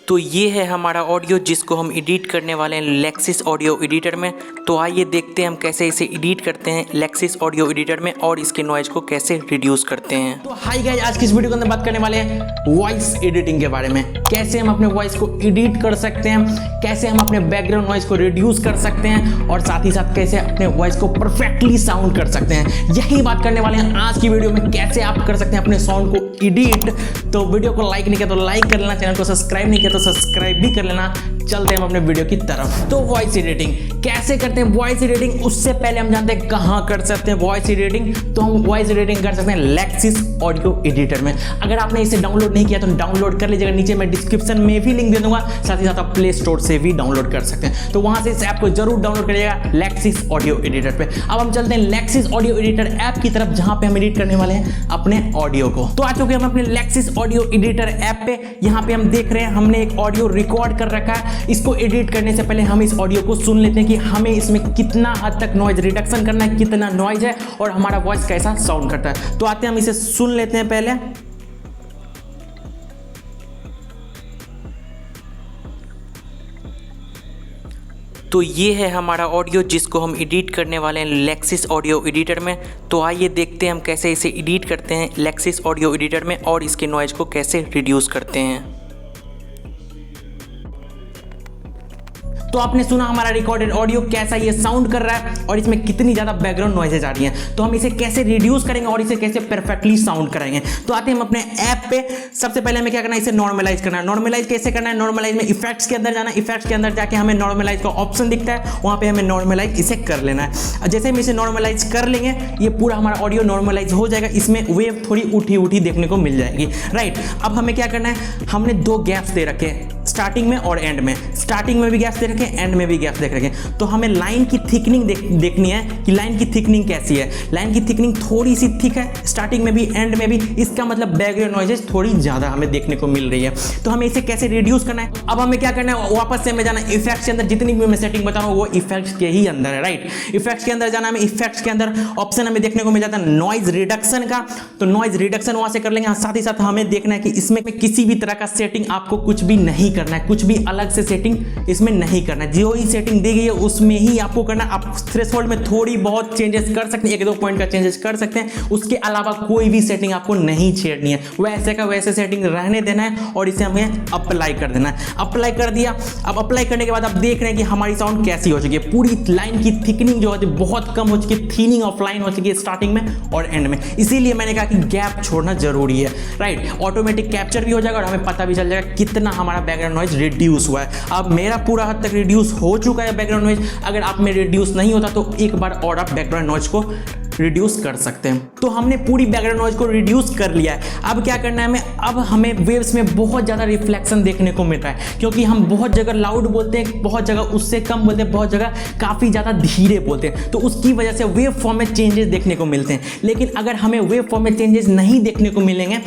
तो ये है हमारा ऑडियो जिसको हम एडिट करने वाले हैं लेक्सिस ऑडियो एडिटर में। तो आइए देखते हैं हम कैसे इसे एडिट करते हैं लेक्सिस ऑडियो एडिटर में और इसके नॉइज को कैसे रिड्यूस करते हैं। तो हाय गाइस, आज की इस वीडियो के अंदर बात करने वाले हैं वॉइस एडिटिंग के बारे में। कैसे हम अपने वॉइस को एडिट कर सकते हैं, कैसे हम अपने बैकग्राउंड नॉइज को रिड्यूस कर सकते हैं और साथ ही साथ कैसे अपने वॉइस को परफेक्टली साउंड कर सकते हैं। यही बात करने वाले हैं आज की वीडियो में, कैसे आप कर सकते हैं अपने साउंड को एडिट। तो वीडियो को लाइक नहीं किया तो लाइक कर लेना, चैनल को सब्सक्राइब नहीं किया तो सब्सक्राइब भी कर लेना। चलते हैं हम अपने वीडियो की तरफ। तो वॉइस एडिटिंग कैसे करते हैं, वॉइस एडिटिंग उससे पहले हम जानते हैं कहां कर सकते हैं वॉइस एडिटिंग। तो हम वॉइस एडिटिंग कर सकते हैं लेक्सिस ऑडियो एडिटर में। अगर आपने इसे डाउनलोड नहीं किया तो डाउनलोड कर लीजिएगा, नीचे मैं डिस्क्रिप्शन में भी लिंक दे दूंगा। साथ ही साथ आप प्ले स्टोर से भी डाउनलोड कर सकते हैं, तो वहां से इस ऐप को जरूर डाउनलोड करिएगा लेक्सिस ऑडियो एडिटर पे। अब हम चलते हैं लेक्सिस ऑडियो एडिटर ऐप की तरफ, जहां पे हम एडिट करने वाले हैं अपने ऑडियो को। तो आ चुके हम अपने लेक्सिस ऑडियो एडिटर ऐप पे। यहां पे हम देख रहे हैं हमने एक ऑडियो रिकॉर्ड कर रखा है। इसको एडिट करने से पहले हम इस ऑडियो को सुन लेते हैं कि हमें इसमें कितना हद तक नॉइज रिडक्शन करना है, कितना नॉइज है और हमारा वॉइस कैसा साउंड करता है। तो आते हैं हम इसे सुन लेते हैं पहले। तो ये है हमारा ऑडियो जिसको हम एडिट करने वाले हैं लेक्सिस ऑडियो एडिटर में। तो आइए देखते हैं हम कैसे इसे एडिट करते हैं लेक्सिस ऑडियो एडिटर में और इसके नॉइज को कैसे रिड्यूस करते हैं। तो आपने सुना हमारा रिकॉर्डेड ऑडियो कैसा ये साउंड कर रहा है और इसमें कितनी ज्यादा बैकग्राउंड नॉइजेज आ रही हैं। तो हम इसे कैसे रिड्यूस करेंगे और इसे कैसे परफेक्टली साउंड कराएंगे। तो आते हैं हम अपने ऐप पे। सबसे पहले हमें क्या करना है, इसे नॉर्मलाइज करना है। नॉर्मलाइज कैसे करना है, नॉर्मलाइज में इफेक्ट्स के अंदर जाना है। इफेक्ट्स के अंदर जाके हमें नॉर्मलाइज का ऑप्शन दिखता है, वहां पे हमें नॉर्मलाइज इसे कर लेना है। जैसे हम इसे नॉर्मलाइज कर लेंगे ये पूरा हमारा ऑडियो नॉर्मलाइज हो जाएगा। इसमें वेव थोड़ी उठी उठी देखने को मिल जाएगी, राइट। अब हमें क्या करना है, हमने दो गैप्स दे रखे हैं स्टार्टिंग में और एंड में। स्टार्टिंग में भी गैप्स दे रखे, एंड में भी गैप्स देख रखे। तो हमें लाइन की थिकनिंग देखनी है कि लाइन की थिकनिंग कैसी है। लाइन की थिकनिंग थोड़ी सी थिक है, स्टार्टिंग में भी एंड में भी। इसका मतलब बैकग्राउंड नॉइजेस थोड़ी ज्यादा हमें देखने को मिल रही है। तो हमें इसे कैसे रिड्यूस करना है। अब हमें क्या करना है, वापस से हमें जाना है इफेक्ट्स के अंदर। जितनी भी मैं सेटिंग बता रहा हूँ वो इफेक्ट्स के ही अंदर है, राइट। इफेक्ट्स के अंदर जाना है। इफेक्ट्स के अंदर ऑप्शन हमें देखने को मिल जाता है नॉइज रिडक्शन का। तो नॉइज रिडक्शन वहां से कर लेंगे। साथ ही साथ हमें देखना है कि इसमें किसी भी तरह का सेटिंग आपको कुछ भी नहीं करना है, कुछ भी अलग से सेटिंग इसमें नहीं करना है। जो ही सेटिंग दी गई है उसमें ही आपको करना है। आप थ्रेशोल्ड में थोड़ी बहुत चेंजेस कर सकते हैं, एक दो पॉइंट का चेंजेस कर सकते हैं। उसके अलावा कोई भी सेटिंग आपको नहीं छेड़नी है, वैसे का वैसे सेटिंग रहने देना है और इसे हमें अप्लाई कर देना है। अप्लाई कर दिया। अब अप्लाई करने के बाद आप देख रहे हैं कि हमारी साउंड कैसी हो चुकी है। पूरी लाइन की थिकनिंग जो है बहुत कम हो चुकी है, थीनिंग ऑफ लाइन हो चुकी है स्टार्टिंग में और एंड में। इसीलिए मैंने कहा कि गैप छोड़ना जरूरी है, राइट। ऑटोमेटिक कैप्चर भी हो जाएगा और हमें पता भी चल जाएगा कितना हमारा बैकग्राउंड नॉइज रिड्यूस हुआ है। अब मेरा पूरा हद तक रिड्यूस हो चुका है बैकग्राउंड नॉइज। अगर आप में रिड्यूस नहीं होता तो एक बार और आप बैकग्राउंड नॉइज को रिड्यूस कर सकते हैं। तो हमने पूरी बैकग्राउंड नॉइज को रिड्यूस कर लिया है। अब क्या करना है हमें, अब हमें वेव्स में बहुत ज़्यादा रिफ्लेक्शन देखने को मिल रहा है, क्योंकि हम बहुत जगह लाउड बोलते हैं, बहुत जगह उससे कम बोलते हैं, बहुत जगह काफ़ी ज़्यादा धीरे बोलते हैं। तो उसकी वजह से वेव फॉर्म में चेंजेस देखने को मिलते हैं। लेकिन अगर हमें वेव फॉर्म में चेंजेस नहीं देखने को मिलेंगे,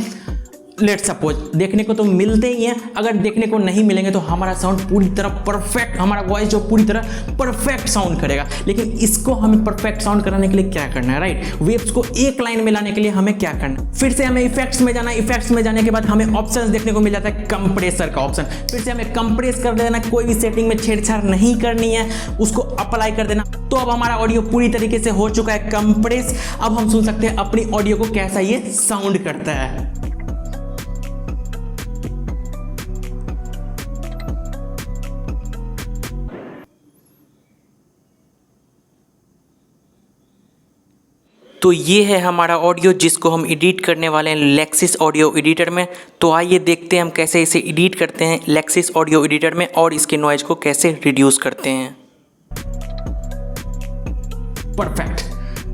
लेट सपोज देखने को तो मिलते ही हैं, अगर देखने को नहीं मिलेंगे तो हमारा साउंड पूरी तरह परफेक्ट, हमारा वॉइस जो पूरी तरह परफेक्ट साउंड करेगा। लेकिन इसको हमें परफेक्ट साउंड कराने के लिए क्या करना है, राइट। वेव्स को एक लाइन में लाने के लिए हमें क्या करना है, फिर से हमें इफेक्ट्स में जाना है। इफेक्ट्स में जाने के बाद हमें ऑप्शन देखने को मिल जाता है कंप्रेसर का ऑप्शन। फिर से हमें कंप्रेस कर देना, कोई भी सेटिंग में छेड़छाड़ नहीं करनी है, उसको अप्लाई कर देना। तो अब हमारा ऑडियो पूरी तरीके से हो चुका है कंप्रेस। अब हम सुन सकते हैं अपनी ऑडियो को कैसा ये साउंड करता है। तो ये है हमारा ऑडियो जिसको हम एडिट करने वाले हैं लेक्सिस ऑडियो एडिटर में। तो आइए देखते हैं हम कैसे इसे एडिट करते हैं लेक्सिस ऑडियो एडिटर में और इसके नॉइज को कैसे रिड्यूस करते हैं। परफेक्ट।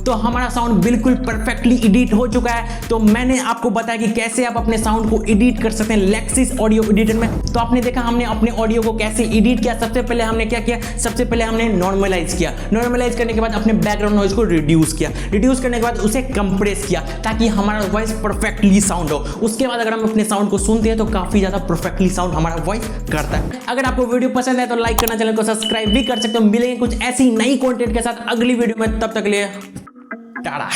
तो हमारा साउंड बिल्कुल परफेक्टली एडिट हो चुका है। तो मैंने आपको बताया कि कैसे आप अपने साउंड को एडिट कर सकते हैं लेक्सिस ऑडियो एडिटर में। तो आपने देखा हमने अपने ऑडियो को कैसे एडिट किया। सबसे पहले हमने क्या किया, सबसे पहले हमने नॉर्मलाइज किया। नॉर्मलाइज करने के बाद अपने बैकग्राउंड नॉइज को रिड्यूस किया। रिड्यूस करने के बाद उसे कंप्रेस किया ताकि हमारा वॉइस परफेक्टली साउंड हो। उसके बाद अगर हम अपने साउंड को सुनते हैं तो काफी ज्यादा परफेक्टली साउंड हमारा वॉइस करता है। अगर आपको वीडियो पसंद है तो लाइक करना, चैनल को सब्सक्राइब भी कर सकते हो। मिलेंगे कुछ ऐसी नई कंटेंट के साथ अगली वीडियो में, तब तक के लिए टाटा।